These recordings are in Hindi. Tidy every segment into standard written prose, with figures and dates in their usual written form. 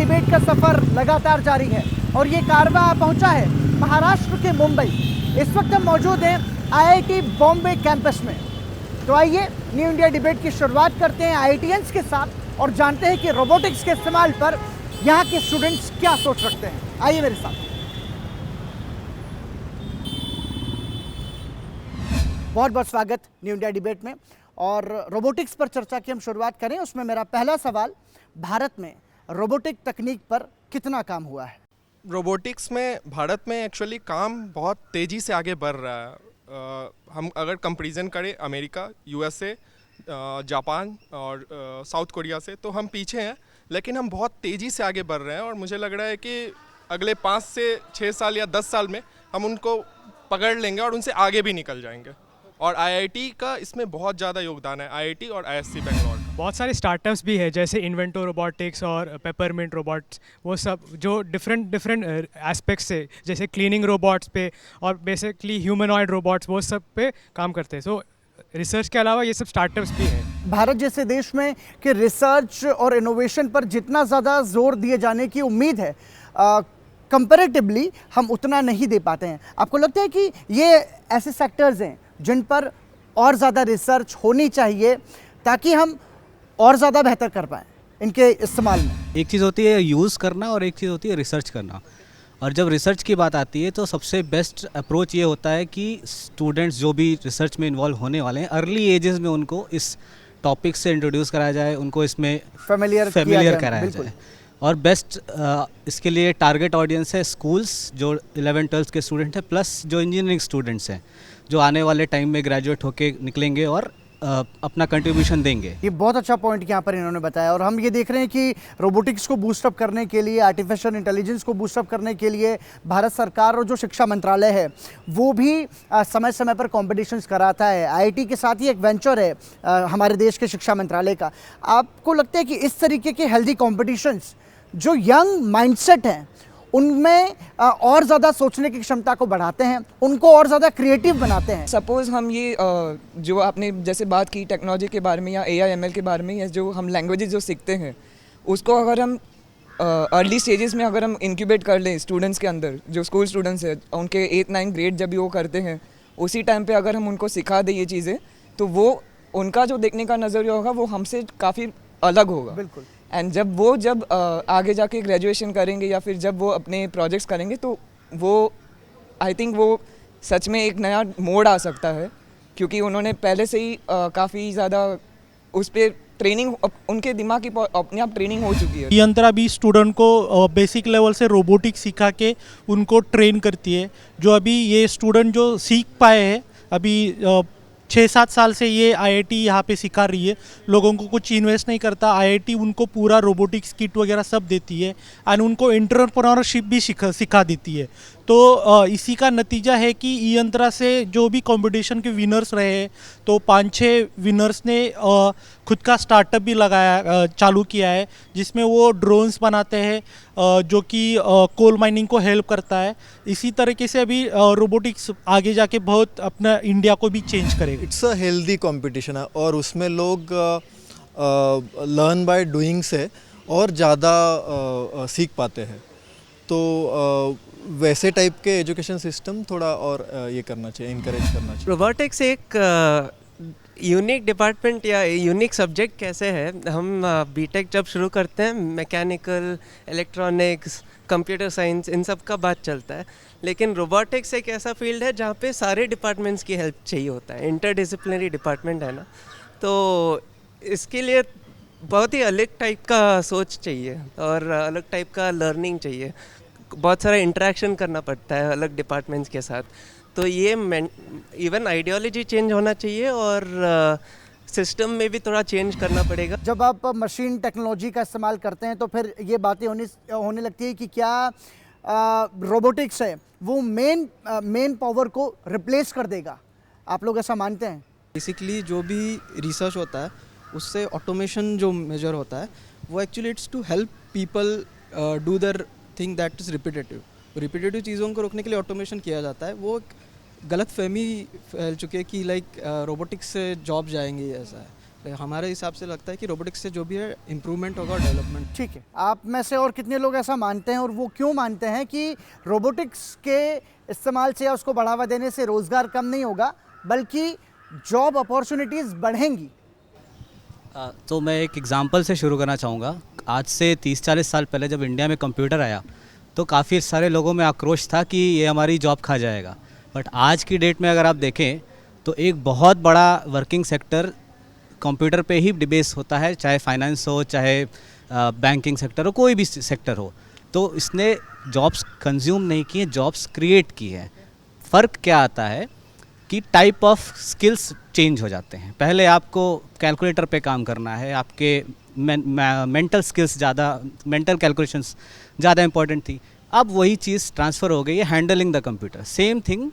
डिबेट का सफर लगातार जारी है और ये कारवां पहुंचा है महाराष्ट्र के मुंबई। इस वक्त हम मौजूद हैं आईआईटी बॉम्बे कैंपस में। तो आइए न्यू इंडिया डिबेट की शुरुआत करते हैं आईआईटीएंस के साथ और जानते हैं कि रोबोटिक्स के इस्तेमाल पर यहाँ के स्टूडेंट्स क्या सोच रखते हैं। आइए मेरे साथ। बहुत बहुत स्वागत न्यू इंडिया डिबेट में। और रोबोटिक्स पर चर्चा की हम शुरुआत करें, उसमें मेरा पहला सवाल, भारत में रोबोटिक तकनीक पर कितना काम हुआ है? रोबोटिक्स में भारत में एक्चुअली काम बहुत तेज़ी से आगे बढ़ रहा है। हम अगर कंपैरिजन करें अमेरिका, यूएसए, जापान और साउथ कोरिया से, तो हम पीछे हैं, लेकिन हम बहुत तेज़ी से आगे बढ़ रहे हैं और मुझे लग रहा है कि अगले 5 से 6 साल या 10 साल में हम उनको पकड़ लेंगे और उनसे आगे भी निकल जाएंगे। और आईआईटी का इसमें बहुत ज़्यादा योगदान है, आईआईटी और आईएससी बेंगलोर का। बहुत सारे स्टार्टअप्स भी है जैसे इन्वेंटो रोबोटिक्स और पेपरमिंट रोबोट्स, वो सब जो डिफरेंट एस्पेक्ट्स से, जैसे क्लीनिंग रोबोट्स पे और बेसिकली ह्यूमनॉइड रोबोट्स, वो सब पे काम करते हैं। सो रिसर्च के अलावा ये सब स्टार्टअप्स भी हैं। भारत जैसे देश में कि रिसर्च और इनोवेशन पर जितना ज़्यादा जोर दिए जाने की उम्मीद है, कंपैरेटिवली हम उतना नहीं दे पाते हैं। आपको लगता है कि ये ऐसे सेक्टर्स हैं जिन पर और ज़्यादा रिसर्च होनी चाहिए ताकि हम और ज़्यादा बेहतर कर पाएँ इनके इस्तेमाल में? एक चीज़ होती है यूज़ करना और एक चीज़ होती है रिसर्च करना। और जब रिसर्च की बात आती है तो सबसे बेस्ट अप्रोच ये होता है कि स्टूडेंट्स जो भी रिसर्च में इन्वॉल्व होने वाले हैं, अर्ली एजेस में उनको इस टॉपिक से इंट्रोड्यूस कराया जाए, उनको इसमें फेमिलियर कराया जाए। और बेस्ट इसके लिए टारगेट ऑडियंस है स्कूल्स जो 11-12 के स्टूडेंट्स हैं, प्लस जो इंजीनियरिंग स्टूडेंट्स हैं जो आने वाले टाइम में ग्रेजुएट होके निकलेंगे और अपना कंट्रीब्यूशन देंगे। ये बहुत अच्छा पॉइंट यहाँ पर इन्होंने बताया। और हम ये देख रहे हैं कि रोबोटिक्स को बूस्टअप करने के लिए, आर्टिफिशियल इंटेलिजेंस को बूस्टअप करने के लिए भारत सरकार और जो शिक्षा मंत्रालय है वो भी समय समय पर कॉम्पिटिशन्स कराता है। आईआईटी के साथ ही एक वेंचर है हमारे देश के शिक्षा मंत्रालय का। आपको लगता है कि इस तरीके के हेल्दी कॉम्पिटिशन्स जो यंग माइंडसेट हैं उनमें और ज़्यादा सोचने की क्षमता को बढ़ाते हैं, उनको और ज़्यादा क्रिएटिव बनाते हैं? सपोज़ हम ये जो आपने जैसे बात की टेक्नोलॉजी के बारे में या AI/ML के बारे में, या जो हम लैंग्वेजेस जो सीखते हैं उसको अगर हम अर्ली स्टेजेस में अगर हम इंक्यूबेट कर लें स्टूडेंट्स के अंदर, जो स्कूल स्टूडेंट्स हैं उनके 8-9 ग्रेड जब भी वो करते हैं उसी टाइम पे अगर हम उनको सिखा दें ये चीज़ें, तो वो उनका जो देखने का नज़रिया होगा वो हमसे काफ़ी अलग होगा। बिल्कुल। एंड जब आगे जाके ग्रेजुएशन करेंगे या फिर जब वो अपने प्रोजेक्ट्स करेंगे तो वो आई थिंक वो सच में एक नया मोड आ सकता है, क्योंकि उन्होंने पहले से ही काफ़ी ज़्यादा उस पर ट्रेनिंग, उनके दिमाग की अपने आप ट्रेनिंग हो चुकी है। यंत्रा भी स्टूडेंट को बेसिक लेवल से रोबोटिक्स सिखा के उनको ट्रेन करती है। जो अभी ये स्टूडेंट जो सीख पाए हैं, अभी 6-7 साल से ये आईआईटी यहाँ पे सिखा रही है, लोगों को कुछ इन्वेस्ट नहीं करता, आईआईटी उनको पूरा रोबोटिक्स किट वगैरह सब देती है और उनको एंटरप्रेन्योरशिप भी सिखा देती है। तो इसी का नतीजा है कि ई यंत्रा से जो भी कंपटीशन के विनर्स रहे, तो 5-6 विनर्स ने खुद का स्टार्टअप भी लगाया, चालू किया है, जिसमें वो ड्रोन्स बनाते हैं जो कि कोल माइनिंग को हेल्प करता है। इसी तरीके से अभी रोबोटिक्स आगे जाके बहुत अपना इंडिया को भी चेंज करेगा। इट्स अ हेल्दी कंपटीशन है और उसमें लोग लर्न बाय डूइंग से और ज़्यादा सीख पाते हैं। तो वैसे टाइप के एजुकेशन सिस्टम थोड़ा और ये करना चाहिए, इनकरेज करना चाहिए। रोबोटिक्स एक यूनिक डिपार्टमेंट या यूनिक सब्जेक्ट कैसे है, हम बीटेक जब शुरू करते हैं मैकेनिकल, इलेक्ट्रॉनिक्स, कंप्यूटर साइंस, इन सब का बात चलता है, लेकिन रोबोटिक्स एक ऐसा फील्ड है जहाँ पे सारे डिपार्टमेंट्स की हेल्प चाहिए होता है, इंटरडिसिप्लिनरी डिपार्टमेंट है ना, तो इसके लिए बहुत ही अलग टाइप का सोच चाहिए और अलग टाइप का लर्निंग चाहिए, बहुत सारा इंटरेक्शन करना पड़ता है अलग डिपार्टमेंट्स के साथ। तो ये इवन आइडियोलॉजी चेंज होना चाहिए और सिस्टम में भी थोड़ा चेंज करना पड़ेगा। जब आप मशीन टेक्नोलॉजी का इस्तेमाल करते हैं तो फिर ये बातें होने लगती है कि क्या रोबोटिक्स है वो मेन पावर को रिप्लेस कर देगा? आप लोग ऐसा मानते हैं? बेसिकली जो भी रिसर्च होता है उससे ऑटोमेशन जो मेजर होता है वो actually it's to help people do their thing that is repetitive चीज़ों को रोकने के लिए ऑटोमेशन किया जाता है। वो गलत फहमी फैल चुकी है कि लाइक रोबोटिक्स से जॉब जाएंगे, ऐसा है। हमारे हिसाब से लगता है कि रोबोटिक्स से जो भी है इम्प्रूवमेंट होगा और डेवलपमेंट। ठीक है, आप में से और कितने लोग ऐसा मानते हैं और वो क्यों मानते हैं कि रोबोटिक्स के इस्तेमाल से या उसको बढ़ावा देने से रोज़गार कम नहीं होगा बल्कि जॉब अपॉर्चुनिटीज़ बढ़ेंगी? तो मैं एक एग्जांपल से शुरू करना चाहूँगा। आज से 30-40 साल पहले जब इंडिया में कंप्यूटर आया तो काफ़ी सारे लोगों में आक्रोश था कि ये हमारी जॉब खा जाएगा। बट आज की डेट में अगर आप देखें तो एक बहुत बड़ा वर्किंग सेक्टर कंप्यूटर पे ही डिबेस होता है, चाहे फाइनेंस हो, चाहे बैंकिंग सेक्टर हो, कोई भी सेक्टर हो। तो इसने जॉब्स कंज्यूम नहीं किए, जॉब्स क्रिएट की है। फ़र्क क्या आता है कि टाइप ऑफ स्किल्स चेंज हो जाते हैं। पहले आपको कैलकुलेटर पे काम करना है, आपके मेंटल स्किल्स ज़्यादा, मेंटल कैलकुलेशंस ज़्यादा इंपॉर्टेंट थी। अब वही चीज़ ट्रांसफ़र हो गई है handling the computer. Same thing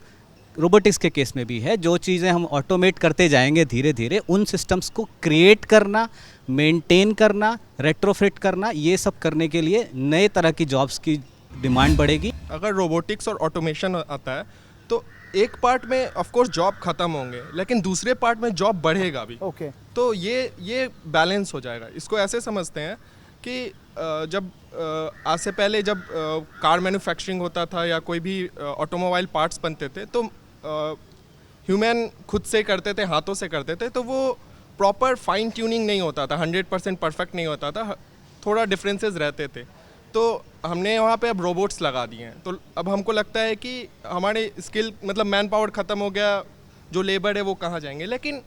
robotics के केस में भी है। जो चीज़ें हम ऑटोमेट करते जाएंगे धीरे धीरे, उन सिस्टम्स को क्रिएट करना, मेंटेन करना, रेट्रोफिट करना, ये सब करने के लिए नए तरह की जॉब्स की डिमांड बढ़ेगी। अगर रोबोटिक्स और ऑटोमेशन आता है तो एक पार्ट में ऑफ कोर्स जॉब खत्म होंगे, लेकिन दूसरे पार्ट में जॉब बढ़ेगा भी। ओके। तो ये बैलेंस हो जाएगा। इसको ऐसे समझते हैं कि जब आज से पहले जब कार मैन्युफैक्चरिंग होता था या कोई भी ऑटोमोबाइल पार्ट्स बनते थे तो ह्यूमन खुद से करते थे, हाथों से करते थे, तो वो प्रॉपर फाइन ट्यूनिंग नहीं होता था, 100% परफेक्ट नहीं होता था, थोड़ा डिफरेंसेस रहते थे। तो हमने वहाँ पे अब रोबोट्स लगा दिए हैं। तो अब हमको लगता है कि हमारे स्किल मतलब मैन पावर ख़त्म हो गया, जो लेबर है वो कहाँ जाएंगे। लेकिन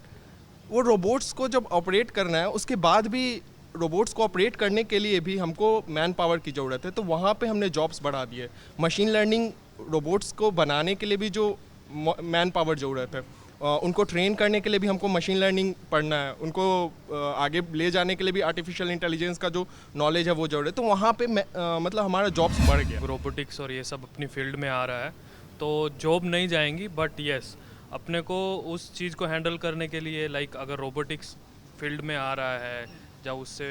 वो रोबोट्स को जब ऑपरेट करना है, उसके बाद भी रोबोट्स को ऑपरेट करने के लिए भी हमको मैन पावर की ज़रूरत है। तो वहाँ पे हमने जॉब्स बढ़ा दिए। मशीन लर्निंग रोबोट्स को बनाने के लिए भी जो मैन पावर ज़रूरत है, उनको ट्रेन करने के लिए भी हमको मशीन लर्निंग पढ़ना है, उनको आगे ले जाने के लिए भी आर्टिफिशियल इंटेलिजेंस का जो नॉलेज है वो ज़रूरत है। तो वहाँ पे मतलब हमारा जॉब्स बढ़ गया। रोबोटिक्स और ये सब अपनी फील्ड में आ रहा है तो जॉब नहीं जाएंगी, बट यस अपने को उस चीज़ को हैंडल करने के लिए लाइक अगर रोबोटिक्स फील्ड में आ रहा है, जब उससे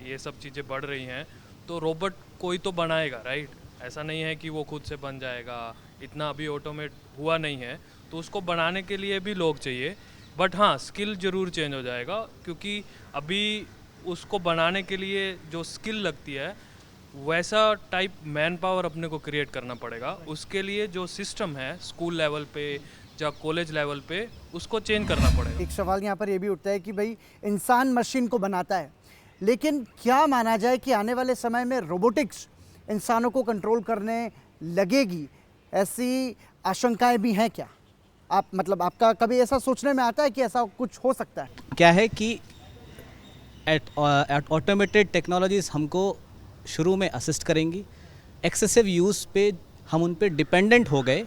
ये सब चीज़ें बढ़ रही हैं तो रोबोट कोई तो बनाएगा, राइट? ऐसा नहीं है कि वो खुद से बन जाएगा, इतना अभी ऑटोमेट हुआ नहीं है, तो उसको बनाने के लिए भी लोग चाहिए। बट हाँ, स्किल ज़रूर चेंज हो जाएगा, क्योंकि अभी उसको बनाने के लिए जो स्किल लगती है वैसा टाइप मैन पावर अपने को क्रिएट करना पड़ेगा। उसके लिए जो सिस्टम है स्कूल लेवल पे या कॉलेज लेवल पे, उसको चेंज करना पड़ेगा। एक सवाल यहाँ पर ये भी उठता है कि भाई इंसान मशीन को बनाता है, लेकिन क्या माना जाए कि आने वाले समय में रोबोटिक्स इंसानों को कंट्रोल करने लगेगी? ऐसी आशंकाएं भी हैं क्या? आप मतलब आपका कभी ऐसा सोचने में आता है कि ऐसा कुछ हो सकता है? क्या है कि ऑटोमेटेड टेक्नोलॉजीज़ हमको शुरू में असिस्ट करेंगी, एक्सेसिव यूज़ पे हम उन पे डिपेंडेंट हो गए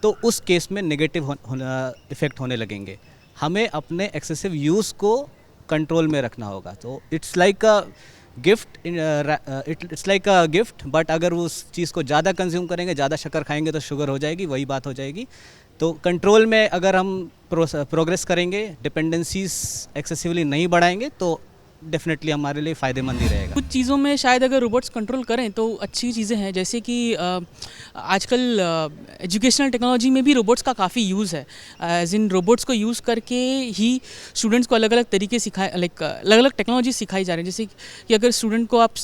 तो उस केस में नेगेटिव इफ़ेक्ट होने लगेंगे। हमें अपने एक्सेसिव यूज़ को कंट्रोल में रखना होगा। तो it's like a gift, but अगर वो उस चीज़ को ज़्यादा कंज्यूम करेंगे, ज़्यादा शक्कर खाएंगे तो शुगर हो जाएगी, वही बात हो जाएगी। तो कंट्रोल में अगर हम प्रोग्रेस करेंगे, डिपेंडेंसीज एक्सेसिवली नहीं बढ़ाएंगे तो डेफिनेटली हमारे लिए फ़ायदेमंद ही रहेगा। कुछ चीज़ों में शायद अगर रोबोट्स कंट्रोल करें तो अच्छी चीज़ें हैं, जैसे कि आजकल एजुकेशनल टेक्नोलॉजी में भी रोबोट्स का काफ़ी यूज़ है। एज इन रोबोट्स को यूज़ करके ही स्टूडेंट्स को अलग अलग तरीके अलग अलग टेक्नोलॉजी सिखाई जा रही है। जैसे कि अगर स्टूडेंट को आप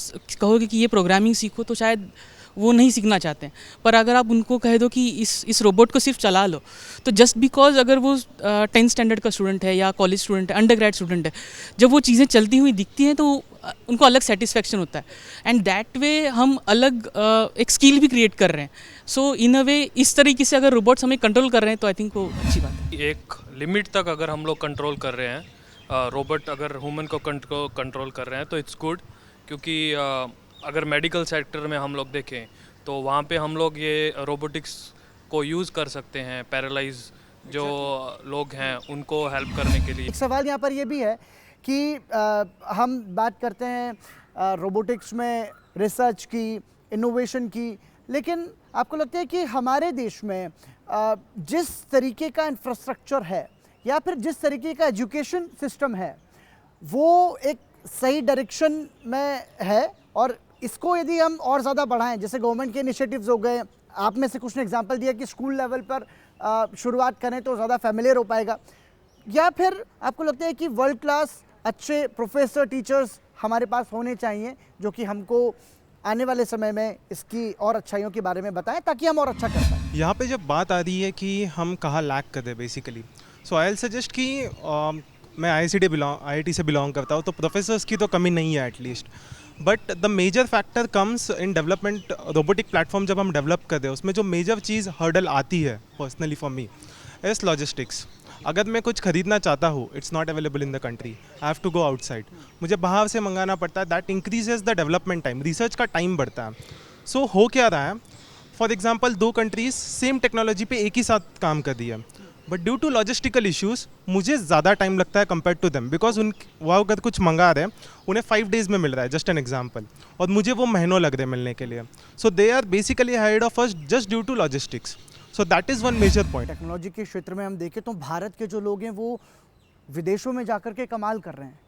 कहोगे कि ये प्रोग्रामिंग सीखो तो शायद वो नहीं सीखना चाहते हैं, पर अगर आप उनको कह दो कि इस रोबोट को सिर्फ चला लो, तो जस्ट बिकॉज अगर वो 10th स्टैंडर्ड का स्टूडेंट है या कॉलेज स्टूडेंट है, अंडर ग्रेड स्टूडेंट है, जब वो चीज़ें चलती हुई दिखती हैं तो उनको अलग सेटिस्फेक्शन होता है। एंड दैट वे हम अलग एक स्किल भी क्रिएट कर रहे हैं। सो इन अ वे इस तरीके से अगर रोबोट्स हमें कंट्रोल कर रहे हैं तो आई थिंक वो अच्छी बात है। एक लिमिट तक अगर हम लोग कंट्रोल कर रहे हैं, रोबोट अगर ह्यूमन को कंट्रोल कर रहे हैं तो इट्स गुड, क्योंकि अगर मेडिकल सेक्टर में हम लोग देखें तो वहाँ पे हम लोग ये रोबोटिक्स को यूज़ कर सकते हैं, पैरालाइज जो लोग हैं उनको हेल्प करने के लिए। एक सवाल यहाँ पर ये भी है कि हम बात करते हैं रोबोटिक्स में रिसर्च की, इनोवेशन की, लेकिन आपको लगता है कि हमारे देश में जिस तरीके का इंफ्रास्ट्रक्चर है या फिर जिस तरीके का एजुकेशन सिस्टम है वो एक सही डायरेक्शन में है, और इसको यदि हम और ज़्यादा बढ़ाएं, जैसे गवर्नमेंट के इनिशिएटिव्स हो गए, आप में से कुछ ने एग्जांपल दिया कि स्कूल लेवल पर शुरुआत करें तो ज़्यादा फैमिलियर हो पाएगा, या फिर आपको लगता है कि वर्ल्ड क्लास अच्छे प्रोफेसर टीचर्स हमारे पास होने चाहिए जो कि हमको आने वाले समय में इसकी और अच्छाइयों के बारे में बताएं ताकि हम और अच्छा कर पाएं। यहाँ पे जब बात आ रही है कि हम कहाँ लैक कर रहे हैं basically, so I will suggest कि मैं IIT से बिलोंग करता हूँ, तो प्रोफेसर्स की तो कमी नहीं है at least, but the major factor comes in development. Robotic platform जब हम डेवलप कर रहे हैं उसमें जो मेजर चीज़ हर्डल आती है personally for me is logistics. अगर मैं कुछ खरीदना चाहता हूँ, it's not available in the country, I have to go outside, मुझे बाहर से मंगाना पड़ता है। That increases the development time, research का टाइम बढ़ता है। सो हो क्या रहा है, for example 2 countries same technology पे एक ही साथ काम कर रही है, but due to logistical issues मुझे ज़्यादा टाइम लगता है कंपेयर टू देम, बिकॉज वो अगर कुछ मंगा रहे हैं उन्हें 5 डेज़ में मिल रहा है, जस्ट एन एग्जाम्पल, और मुझे वो महीनों लग रहे हैं मिलने के लिए। So they are basically head of us just due to logistics. So that is one major point. Technology के क्षेत्र में हम देखें तो भारत के जो लोग हैं वो विदेशों में जाकर के कमाल कर रहे हैं।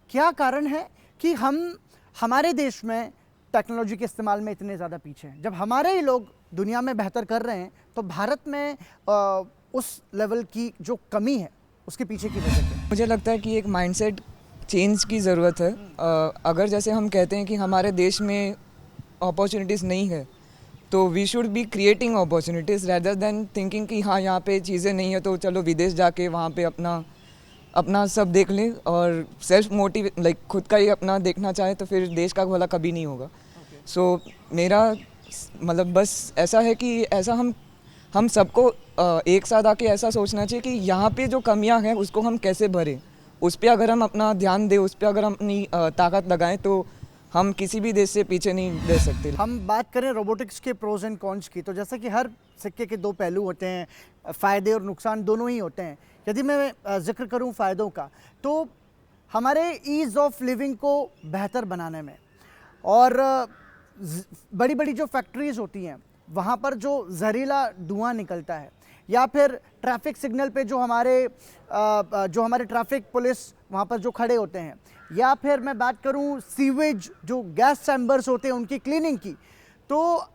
क्या कारण है कि हम हमारे देश में टेक्नोलॉजी के इस्तेमाल में इतने ज़्यादा पीछे हैं? जब हमारे ही लोग दुनिया में बेहतर कर रहे हैं तो भारत में उस लेवल की जो कमी है उसके पीछे की वजह क्या है? मुझे लगता है कि एक माइंडसेट चेंज की ज़रूरत है। अगर जैसे हम कहते हैं कि हमारे देश में अपॉर्चुनिटीज़ नहीं है, तो we should be creating opportunities rather than thinking कि हाँ यहाँ पे चीज़ें नहीं है तो चलो विदेश जाके वहाँ पे अपना सब देख लें, और सेल्फ मोटिव लाइक खुद का ही अपना देखना चाहे तो फिर देश का भला कभी नहीं होगा। सो मेरा मतलब बस ऐसा है कि ऐसा हम सबको एक साथ आके ऐसा सोचना चाहिए कि यहाँ पे जो कमियाँ हैं उसको हम कैसे भरें, उस पर अगर हम अपना ध्यान दें, उस पर अगर हम अपनी ताकत लगाएं तो हम किसी भी देश से पीछे नहीं रह सकते। हम बात करें रोबोटिक्स के प्रोज एंड कॉन्स की, तो जैसा कि हर सिक्के के 2 पहलू होते हैं, फ़ायदे और नुकसान दोनों ही होते हैं। यदि मैं जिक्र करूं फ़ायदों का, तो हमारे ईज़ ऑफ लिविंग को बेहतर बनाने में, और बड़ी बड़ी जो फैक्ट्रीज़ होती हैं वहाँ पर जो जहरीला धुआं निकलता है, या फिर ट्रैफिक सिग्नल पे जो हमारे ट्रैफिक पुलिस वहाँ पर जो खड़े होते हैं, या फिर मैं बात करूँ सीवेज जो गैस चैम्बर्स होते हैं उनकी क्लीनिंग की, तो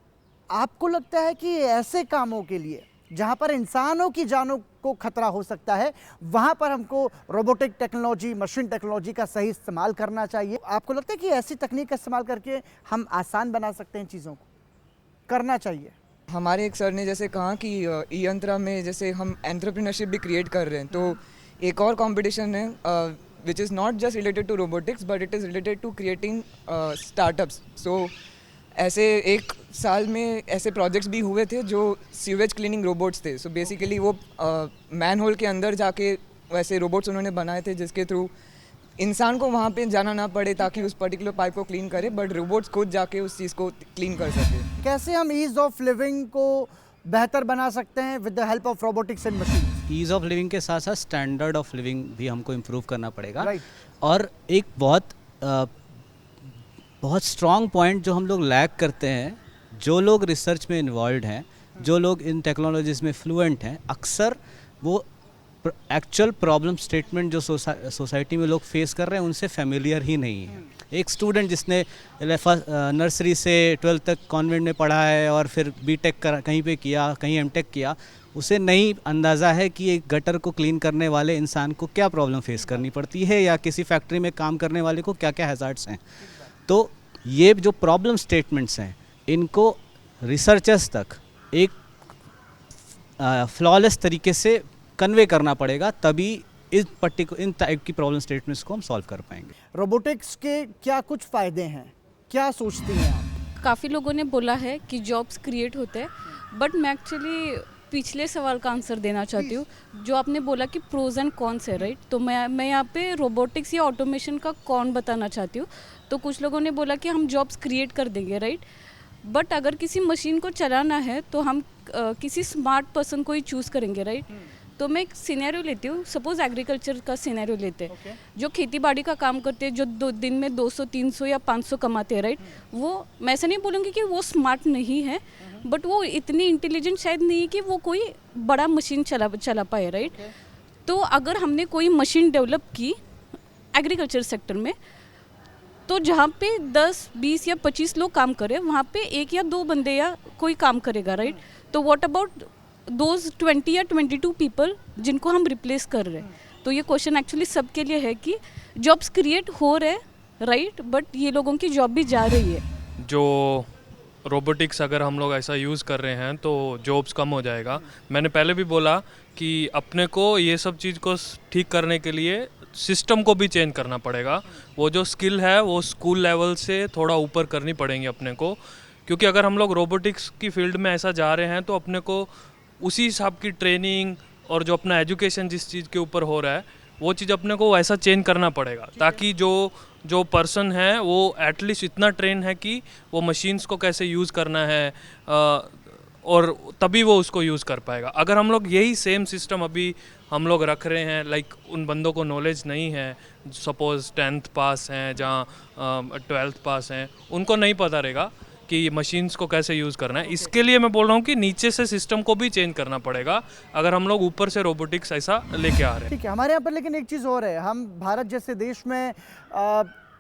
आपको लगता है कि ऐसे कामों के लिए जहाँ पर इंसानों की जानों को खतरा हो सकता है वहाँ पर हमको रोबोटिक टेक्नोलॉजी, मशीन टेक्नोलॉजी का सही इस्तेमाल करना चाहिए? आपको लगता है कि ऐसी तकनीक का इस्तेमाल करके हम आसान बना सकते हैं चीज़ों को? करना चाहिए। हमारे एक सर ने जैसे कहा कि ई यंत्रा में जैसे हम एंटरप्रेन्योरशिप भी क्रिएट कर रहे हैं, तो एक और कंपटीशन है which is not just related to robotics but it is related to creating startups. So ऐसे एक साल में ऐसे प्रोजेक्ट्स भी हुए थे जो सीवेज क्लीनिंग रोबोट्स थे। सो बेसिकली वो मैन होल के अंदर जाके वैसे रोबोट्स उन्होंने बनाए थे जिसके थ्रू इंसान को वहाँ पे जाना ना पड़े ताकि उस पर्टिकुलर पाइप को क्लीन करे, बट रोबोट्स खुद जाके उस चीज़ को क्लीन कर सके। कैसे हम ईज़ ऑफ लिविंग को बेहतर बना सकते हैं with the help of robotics and machine? Ease of living के साथ साथ स्टैंडर्ड ऑफ लिविंग भी हमको इम्प्रूव करना पड़ेगा। Right. और एक बहुत स्ट्रॉन्ग पॉइंट जो हम लोग लैक करते हैं, जो लोग रिसर्च में इन्वॉल्व हैं, जो लोग इन टेक्नोलॉजीज़ में फ्लुएंट हैं, अक्सर वो एक्चुअल प्रॉब्लम स्टेटमेंट जो सोसाइटी में लोग फेस कर रहे हैं उनसे फेमिलियर ही नहीं है। एक स्टूडेंट जिसने नर्सरी से 12th तक कॉन्वेंट में पढ़ा है और फिर बीटेक कहीं पे किया, कहीं एमटेक किया, उसे नहीं अंदाज़ा है कि एक गटर को क्लीन करने वाले इंसान को क्या प्रॉब्लम फेस करनी पड़ती है, या किसी फैक्ट्री में काम करने वाले को क्या क्या हैज़ार्ड्स हैं। तो ये जो प्रॉब्लम स्टेटमेंट्स हैं इनको रिसर्चर्स तक एक फ्लॉलेस तरीके से कन्वे करना पड़ेगा, तभी इन टाइप की प्रॉब्लम स्टेटमेंट्स को हम सॉल्व कर पाएंगे। रोबोटिक्स के क्या कुछ फ़ायदे हैं, क्या सोचती हैं आप? काफ़ी लोगों ने बोला है कि जॉब्स क्रिएट होते हैं, बट मैं एक्चुअली पिछले सवाल का आंसर देना चाहती हूँ। जो आपने बोला कि प्रोज एंड कॉन्स है, राइट, तो मैं यहाँ पे रोबोटिक्स या ऑटोमेशन का कौन बताना चाहती हूँ। तो कुछ लोगों ने बोला कि हम जॉब्स क्रिएट कर देंगे, राइट, बट अगर किसी मशीन को चलाना है तो हम किसी स्मार्ट पर्सन को ही चूज़ करेंगे, राइट। तो मैं एक सिनेरियो लेती हूँ, सपोज एग्रीकल्चर का सिनेरियो लेते हैं, जो खेती बाड़ी का काम करते हैं, जो दिन में 200, 300 या 500 कमाते हैं, राइट, वो मैं ऐसा नहीं बोलूँगी कि वो स्मार्ट नहीं है, बट वो इतनी इंटेलिजेंट शायद नहीं है कि वो कोई बड़ा मशीन चला पाए, राइट। तो अगर हमने कोई मशीन डेवलप की एग्रीकल्चर सेक्टर में, तो जहाँ पे 10, 20 या 25 लोग काम करें, वहाँ पे 1 या 2 बंदे या कोई काम करेगा, राइट। तो व्हाट अबाउट दोज 20 या 22 पीपल जिनको हम रिप्लेस कर रहे हैं, तो ये क्वेश्चन एक्चुअली सबके लिए है कि जॉब्स क्रिएट हो रहे राइट, बट ये लोगों की जॉब भी जा रही है। जो रोबोटिक्स अगर हम लोग ऐसा यूज़ कर रहे हैं तो जॉब्स कम हो जाएगा। मैंने पहले भी बोला कि अपने को ये सब चीज़ को ठीक करने के लिए सिस्टम को भी चेंज करना पड़ेगा। वो जो स्किल है वो स्कूल लेवल से थोड़ा ऊपर करनी पड़ेंगी अपने को, क्योंकि अगर हम लोग रोबोटिक्स की फील्ड में ऐसा जा रहे हैं तो अपने को उसी हिसाब की ट्रेनिंग और जो अपना एजुकेशन जिस चीज़ के ऊपर हो रहा है वो चीज़ अपने को वैसा चेंज करना पड़ेगा, ताकि जो पर्सन है वो एटलीस्ट इतना ट्रेन है कि वो मशीन्स को कैसे यूज़ करना है और तभी वो उसको यूज़ कर पाएगा। अगर हम लोग यही सेम सिस्टम अभी हम लोग रख रहे हैं, लाइक उन बंदों को नॉलेज नहीं है, सपोज़ 10th पास हैं जहाँ 12th पास हैं, उनको नहीं पता रहेगा कि मशीन्स को कैसे यूज़ करना है। इसके लिए मैं बोल रहा हूँ कि नीचे से सिस्टम को भी चेंज करना पड़ेगा अगर हम लोग ऊपर से रोबोटिक्स ऐसा लेके आ रहे हैं। ठीक है, हमारे यहाँ पर लेकिन एक चीज़ और है, हम भारत जैसे देश में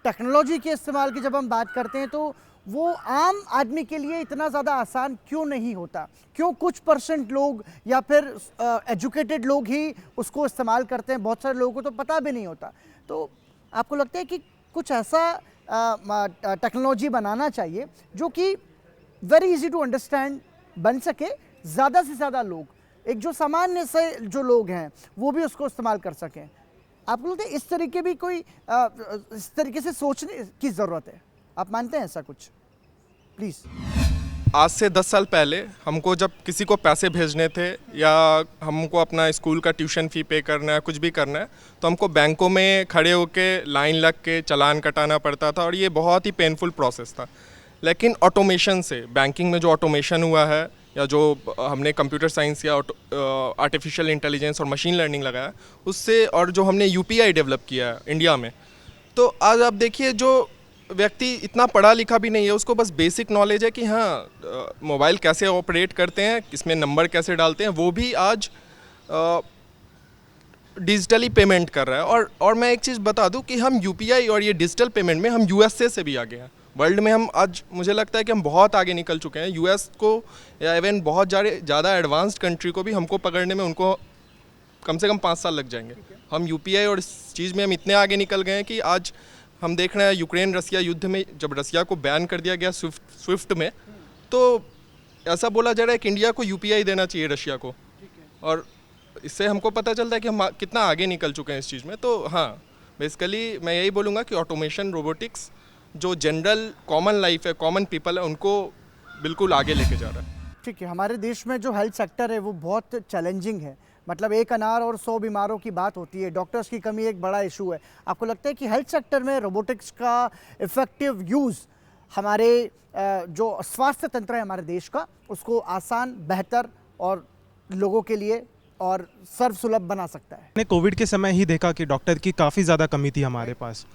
टेक्नोलॉजी के इस्तेमाल की जब हम बात करते हैं तो वो आम आदमी के लिए इतना ज़्यादा आसान क्यों नहीं होता? क्यों कुछ % लोग या फिर एजुकेटेड लोग ही उसको इस्तेमाल करते हैं, बहुत सारे लोगों को तो पता भी नहीं होता। तो आपको लगता है कि कुछ ऐसा टेक्नोलॉजी बनाना चाहिए जो कि वेरी इजी टू अंडरस्टैंड बन सके, ज़्यादा से ज़्यादा लोग, एक जो सामान्य से जो लोग हैं वो भी उसको इस्तेमाल कर सकें? आपको लगता है इस तरीके भी कोई इस तरीके से सोचने की ज़रूरत है? आप मानते हैं ऐसा कुछ? प्लीज़। आज से 10 साल पहले हमको जब किसी को पैसे भेजने थे या हमको अपना स्कूल का ट्यूशन फ़ी पे करना है, कुछ भी करना है, तो हमको बैंकों में खड़े होके लाइन लग के चालान कटाना पड़ता था और ये बहुत ही पेनफुल प्रोसेस था। लेकिन ऑटोमेशन से, बैंकिंग में जो ऑटोमेशन हुआ है या जो हमने कंप्यूटर साइंस या आर्टिफिशियल इंटेलिजेंस और मशीन लर्निंग लगाया उससे, और जो हमने UPI डेवलप किया है इंडिया में, तो आज आप देखिए जो व्यक्ति इतना पढ़ा लिखा भी नहीं है, उसको बस बेसिक नॉलेज है कि हाँ मोबाइल कैसे ऑपरेट करते हैं, इसमें नंबर कैसे डालते हैं, वो भी आज डिजिटली पेमेंट कर रहा है। और मैं एक चीज़ बता दूं कि हम UPI और ये डिजिटल पेमेंट में हम USA से भी आगे हैं। वर्ल्ड में हम आज, मुझे लगता है कि हम बहुत आगे निकल चुके हैं। US को या इवन बहुत ज़्यादा एडवांस्ड कंट्री को भी हमको पकड़ने में उनको कम से कम 5 साल लग जाएंगे। हम UPI और इस चीज़ में हम इतने आगे निकल गए हैं कि आज हम देख रहे हैं यूक्रेन रसिया युद्ध में जब रसिया को बैन कर दिया गया स्विफ्ट में, तो ऐसा बोला जा रहा है कि इंडिया को UPI देना चाहिए रशिया को, और इससे हमको पता चलता है कि हम कितना आगे निकल चुके हैं इस चीज़ में। तो हाँ, बेसिकली मैं यही बोलूँगा कि ऑटोमेशन, रोबोटिक्स जो जनरल कॉमन लाइफ है, कॉमन पीपल है, उनको बिल्कुल आगे लेके जा रहा है। ठीक है, हमारे देश में जो हेल्थ सेक्टर है वो बहुत चैलेंजिंग है। मतलब एक अनार और 100 बीमारों की बात होती है, डॉक्टर्स की कमी एक बड़ा इशू है। आपको लगता है कि हेल्थ सेक्टर में रोबोटिक्स का इफ़ेक्टिव यूज़ हमारे जो स्वास्थ्य तंत्र है हमारे देश का, उसको आसान, बेहतर और लोगों के लिए और सर्वसुलभ बना सकता है? मैंने कोविड के समय ही देखा कि डॉक्टर की काफ़ी ज़्यादा कमी थी हमारे पास।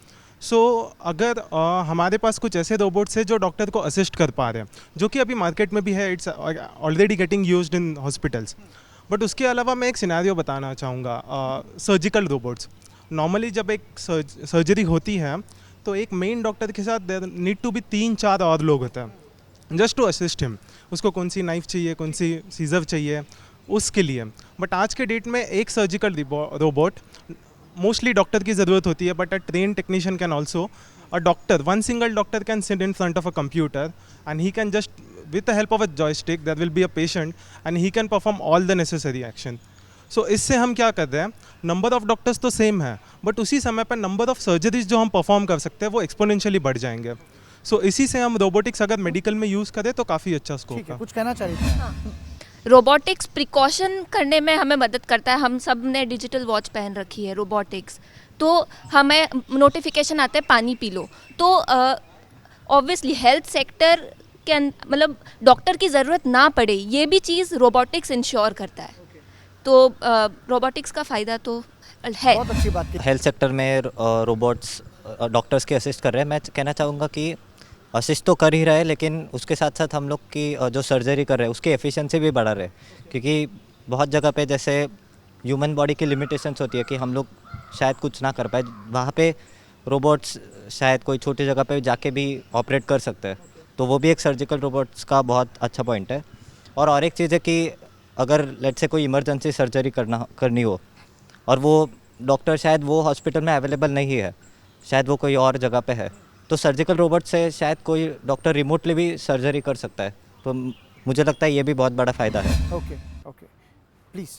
अगर हमारे पास कुछ ऐसे रोबोट्स हैं जो डॉक्टर को असिस्ट कर पा रहे हैं, जो कि अभी मार्केट में भी है, it's already getting used in hospitals. But उसके अलावा मैं एक सिनेरियो बताना चाहूँगा, सर्जिकल रोबोट्स। नॉर्मली जब एक सर्जरी होती है तो एक मेन डॉक्टर के साथ देयर नीड टू बी 3-4 और लोग होते हैं जस्ट टू असिस्ट हिम। उसको कौन सी नाइफ चाहिए, कौन सी सीजर चाहिए, उसके लिए। बट आज के डेट में एक सर्जिकल रोबोट, मोस्टली डॉक्टर की ज़रूरत होती है, but a train technician can also, a doctor, one single doctor can sit in front of a computer and he can just, with the help of a joystick, there will be a patient and he can perform all the necessary action. So इससे हम क्या कर रहे हैं, नंबर ऑफ डॉक्टर्स तो सेम है, बट उसी समय पर नंबर ऑफ सर्जरीज जो हम परफॉर्म कर सकते हैं वो एक्सपोनेंशियली बढ़ जाएंगे। सो इसी से हम रोबोटिक्स अगर मेडिकल में यूज़ करें तो काफ़ी अच्छा स्कोप है। कुछ कहना चाह रही थी? रोबोटिक्स प्रिकॉशन करने में हमें मदद करता है। हम सब ने डिजिटल वॉच पहन रखी है रोबोटिक्स, तो हमें नोटिफिकेशन आता है पानी पी लो, तो ऑब्वियसली हेल्थ सेक्टर के मतलब डॉक्टर की ज़रूरत ना पड़े, ये भी चीज़ रोबोटिक्स इंश्योर करता है। तो रोबोटिक्स का फ़ायदा तो है। बहुत अच्छी बात की। हेल्थ सेक्टर में रोबोट्स डॉक्टर्स के असिस्ट कर रहे हैं। मैं कहना चाहूँगा कि असिस्ट तो कर ही रहा है, लेकिन उसके साथ साथ हम लोग की जो सर्जरी कर रहे हैं उसकी एफिशिएंसी भी बढ़ा रहे हैं, क्योंकि बहुत जगह पे जैसे ह्यूमन बॉडी की लिमिटेशंस होती है कि हम लोग शायद कुछ ना कर पाए, वहाँ पे रोबोट्स शायद कोई छोटी जगह पे जाके भी ऑपरेट कर सकते हैं। तो वो भी एक सर्जिकल रोबोट्स का बहुत अच्छा पॉइंट है। और एक चीज़ है कि अगर लेट से कोई इमरजेंसी सर्जरी करनी हो और वो डॉक्टर शायद वो हॉस्पिटल में अवेलेबल नहीं है, शायद वो कोई और जगह पे है, तो सर्जिकल रोबोट से शायद कोई डॉक्टर रिमोटली भी सर्जरी कर सकता है। तो मुझे लगता है ये भी बहुत बड़ा फ़ायदा है। Okay okay please.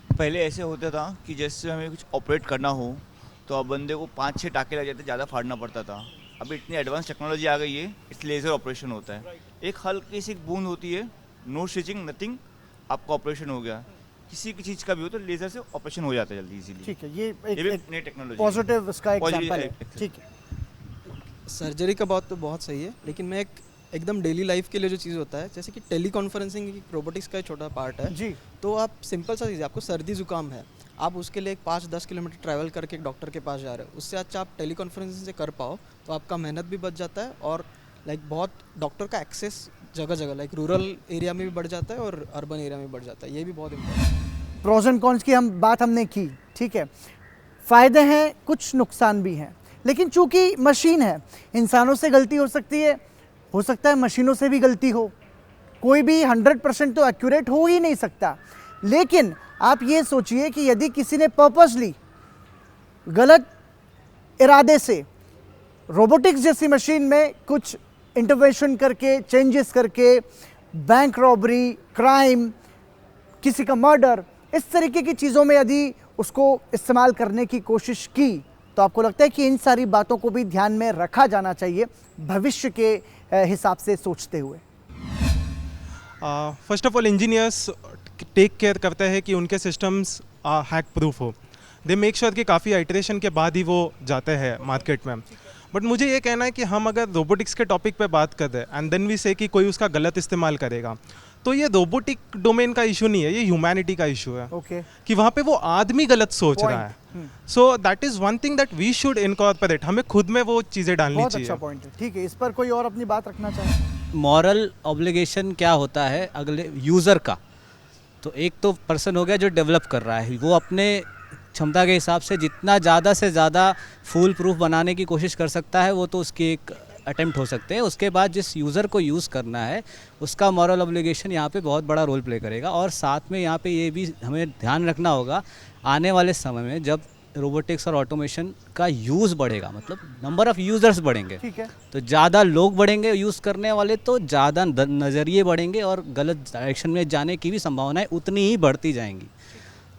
पहले ऐसे होता था कि जैसे हमें कुछ ऑपरेट करना हो तो अब बंदे को 5-6 टाँके लग जाते, ज़्यादा फाड़ना पड़ता था। अभी इतनी एडवांस टेक्नोलॉजी आ गई है, इस लेज़र ऑपरेशन होता है, एक हल्की सी बूंद होती है, नो स्टिचिंग नथिंग, आपका ऑपरेशन हो गया। किसी की चीज़ का भी हो तो लेज़र से ऑपरेशन हो जाता है जल्दी इजीली। ठीक है, ये भी एक नई टेक्नोलॉजी पॉजिटिव इसका Positive एग्जांपल है। है। ठीक है, सर्जरी का बात तो बहुत सही है, लेकिन मैं एकदम डेली लाइफ के लिए जो चीज़ होता है, जैसे कि टेली कॉन्फ्रेंसिंग रोबोटिक्स का एक छोटा पार्ट है जी। तो आप सिंपल सा चीज़ है, आपको सर्दी जुकाम है, आप उसके लिए 5-10 किलोमीटर ट्रैवल करके एक डॉक्टर के पास जा रहे हो, उससे अच्छा आप टेली कॉन्फ्रेंसिंग से कर पाओ तो आपका मेहनत भी बच जाता है और लाइक बहुत डॉक्टर का एक्सेस जगह जगह लाइक रूरल एरिया में भी बढ़ जाता है और अर्बन एरिया में भी बढ़ जाता है, ये भी बहुत इम्पोर्टेंट। प्रोज एंड कॉन्स की बात हमने की, ठीक है, फ़ायदे हैं, कुछ नुकसान भी हैं, लेकिन चूंकि मशीन है, इंसानों से गलती हो सकती है, हो सकता है मशीनों से भी गलती हो, कोई भी 100% तो एक्यूरेट हो ही नहीं सकता। लेकिन आप ये सोचिए कि यदि किसी ने पर्पसली गलत इरादे से रोबोटिक्स जैसी मशीन में कुछ इंटरवेंशन करके, चेंजेस करके, बैंक रॉबरी, क्राइम, किसी का मर्डर, इस तरीके की चीज़ों में यदि उसको इस्तेमाल करने की कोशिश की, तो आपको लगता है कि इन सारी बातों को भी ध्यान में रखा जाना चाहिए भविष्य के हिसाब से सोचते हुए? First of all engineers take care करते हैं कि उनके सिस्टम्स हैक प्रूफ हो। दे मेक श्योर कि काफ़ी आइटरेशन के बाद ही वो जाते हैं मार्केट में। बट मुझे ये कहना है कि हम अगर रोबोटिक्स के टॉपिक पे बात कर रहे हैं एंड देन वी से कि कोई उसका गलत इस्तेमाल करेगा, तो ये रोबोटिक डोमेन का इशू नहीं है, ये ह्यूमैनिटी का इशू है। कि वहाँ पे वो आदमी गलत सोच रहा है। So that is one thing that we should incorporate, हमें खुद में वो चीज़ें डालनी बहुत चाहिए। अच्छा पॉइंट है। ठीक है, इस पर कोई और अपनी बात रखना चाहे? मॉरल ऑब्लिगेशन क्या होता है अगले यूज़र का? तो एक तो पर्सन हो गया जो डेवलप कर रहा है, वो अपने क्षमता के हिसाब से जितना ज़्यादा से ज़्यादा फुल प्रूफ बनाने की कोशिश कर सकता है, वो तो उसकी एक अटेम्प्ट हो सकते हैं। उसके बाद जिस यूज़र को यूज़ करना है उसका मॉरल ऑब्लिगेशन यहाँ पे बहुत बड़ा रोल प्ले करेगा। और साथ में यहाँ पे ये भी हमें ध्यान रखना होगा, आने वाले समय में जब रोबोटिक्स और ऑटोमेशन का यूज़ बढ़ेगा, मतलब नंबर ऑफ़ यूज़र्स बढ़ेंगे, ठीक है, तो ज़्यादा लोग बढ़ेंगे यूज़ करने वाले, तो ज़्यादा नज़रिए बढ़ेंगे और गलत डायरेक्शन में जाने की भी संभावनाएं उतनी ही बढ़ती जाएंगी।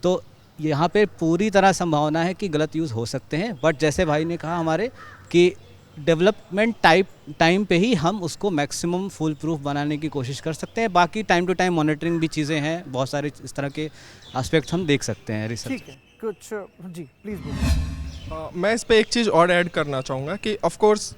तो यहाँ पे पूरी तरह संभावना है कि गलत यूज़ हो सकते हैं, बट जैसे भाई ने कहा हमारे कि डेवलपमेंट टाइम पे ही हम उसको मैक्सिमम फुल प्रूफ बनाने की कोशिश कर सकते हैं। बाकी टाइम टू टाइम मॉनिटरिंग भी चीज़ें हैं, बहुत सारे इस तरह के एस्पेक्ट हम देख सकते हैं रिसर्च। ठीक है, कुछ जी प्लीज़ बोलिए। मैं इस पे एक चीज़ और ऐड करना चाहूँगा कि ऑफ कोर्स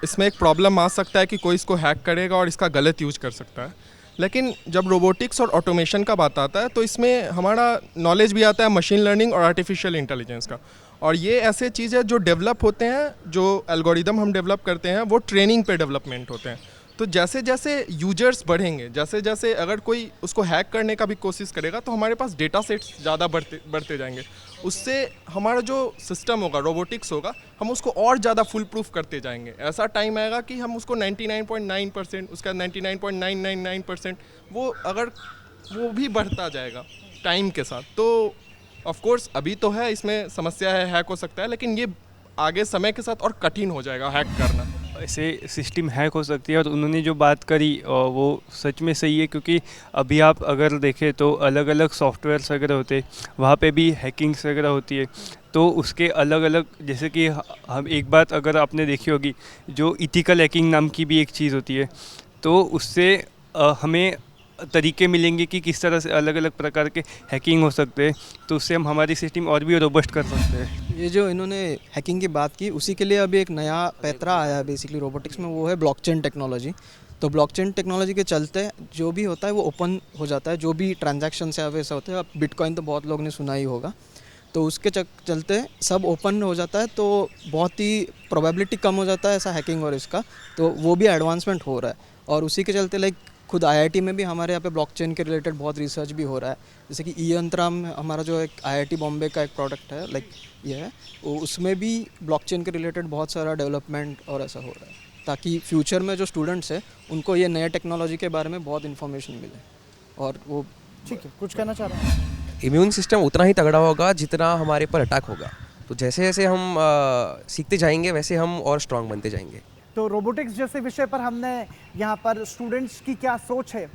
इसमें एक प्रॉब्लम आ सकता है कि कोई इसको हैक करेगा और इसका गलत यूज कर सकता है, लेकिन जब रोबोटिक्स और ऑटोमेशन का बात आता है तो इसमें हमारा नॉलेज भी आता है मशीन लर्निंग और आर्टिफिशियल इंटेलिजेंस का। और ये ऐसे चीज़ है जो डेवलप होते हैं, जो एल्गोरिदम हम डेवलप करते हैं वो ट्रेनिंग पे डेवलपमेंट होते हैं। तो जैसे जैसे यूजर्स बढ़ेंगे, जैसे जैसे अगर कोई उसको हैक करने का भी कोशिश करेगा तो हमारे पास डेटा सेट्स ज़्यादा बढ़ते जाएंगे। उससे हमारा जो सिस्टम होगा, रोबोटिक्स होगा, हम उसको और ज़्यादा फुल प्रूफ करते जाएंगे। ऐसा टाइम आएगा कि हम उसको 99.9%, उसका 99.999% वो भी बढ़ता जाएगा टाइम के साथ। तो ऑफ कोर्स अभी तो है, इसमें समस्या है, हैक हो सकता है, लेकिन ये आगे समय के साथ और कठिन हो जाएगा हैक करना। ऐसे सिस्टम हैक हो सकती है और उन्होंने जो बात करी वो सच में सही है, क्योंकि अभी आप अगर देखें तो अलग अलग सॉफ्टवेयर्स वगैरह होते हैं, वहाँ पे भी हैकिंग्स वगैरह होती है। तो उसके अलग अलग, जैसे कि हम एक बात अगर आपने देखी होगी, जो इथिकल हैकिंग नाम की भी एक चीज़ होती है, तो उससे हमें तरीके मिलेंगे कि किस तरह से अलग अलग प्रकार के हैकिंग हो सकते हैं, तो उससे हम हमारी सिस्टम और भी रोबस्ट कर सकते हैं। ये जो इन्होंने हैकिंग की बात की, उसी के लिए अभी एक नया पैतरा आया है बेसिकली रोबोटिक्स में, वो है ब्लॉकचेन टेक्नोलॉजी। तो ब्लॉकचेन टेक्नोलॉजी के चलते जो भी होता है वो ओपन हो जाता है, जो भी ट्रांजैक्शन है वैसा होता है। अब बिटकॉइन तो बहुत लोग ने सुना ही होगा, तो उसके चलते सब ओपन हो जाता है, तो बहुत ही प्रोबेबिलिटी कम हो जाता है ऐसा हैकिंग और इसका, तो वो भी एडवांसमेंट हो रहा है। और उसी के चलते लाइक खुद IIT में भी हमारे यहाँ पे ब्लॉकचेन के रिलेटेड बहुत रिसर्च भी हो रहा है। जैसे कि यंत्रम हमारा जो एक IIT बॉम्बे का एक प्रोडक्ट है, लाइक ये है, उसमें भी ब्लॉकचेन के रिलेटेड बहुत सारा डेवलपमेंट और ऐसा हो रहा है, ताकि फ्यूचर में जो स्टूडेंट्स हैं उनको ये नए टेक्नोलॉजी के बारे में बहुत इन्फॉर्मेशन मिले। और वो ठीक है, कुछ कहना चाह रहे हैं? इम्यून सिस्टम उतना ही तगड़ा होगा जितना हमारे पर अटैक होगा। तो जैसे जैसे हम सीखते जाएंगे वैसे हम और स्ट्रांग बनते जाएंगे। तो रोबोटिक्स जैसे विषय पर हमने यहाँ पर स्टूडेंट्स की क्या सोच है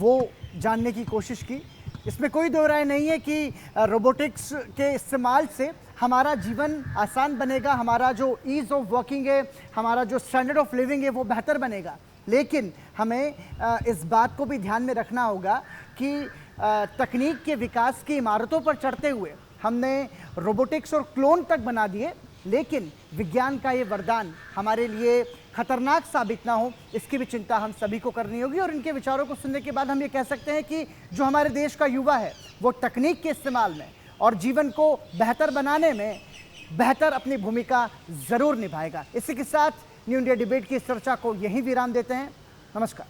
वो जानने की कोशिश की। इसमें कोई दो राय नहीं है कि रोबोटिक्स के इस्तेमाल से हमारा जीवन आसान बनेगा, हमारा जो ईज़ ऑफ वर्किंग है, हमारा जो स्टैंडर्ड ऑफ लिविंग है वो बेहतर बनेगा। लेकिन हमें इस बात को भी ध्यान में रखना होगा कि तकनीक के विकास की इमारतों पर चढ़ते हुए हमने रोबोटिक्स और क्लोन तक बना दिए, लेकिन विज्ञान का ये वरदान हमारे लिए खतरनाक साबित ना हो, इसकी भी चिंता हम सभी को करनी होगी। और इनके विचारों को सुनने के बाद हम ये कह सकते हैं कि जो हमारे देश का युवा है वो तकनीक के इस्तेमाल में और जीवन को बेहतर बनाने में बेहतर अपनी भूमिका ज़रूर निभाएगा। इसी के साथ न्यू इंडिया डिबेट की इस चर्चा को यहीं विराम देते हैं। नमस्कार।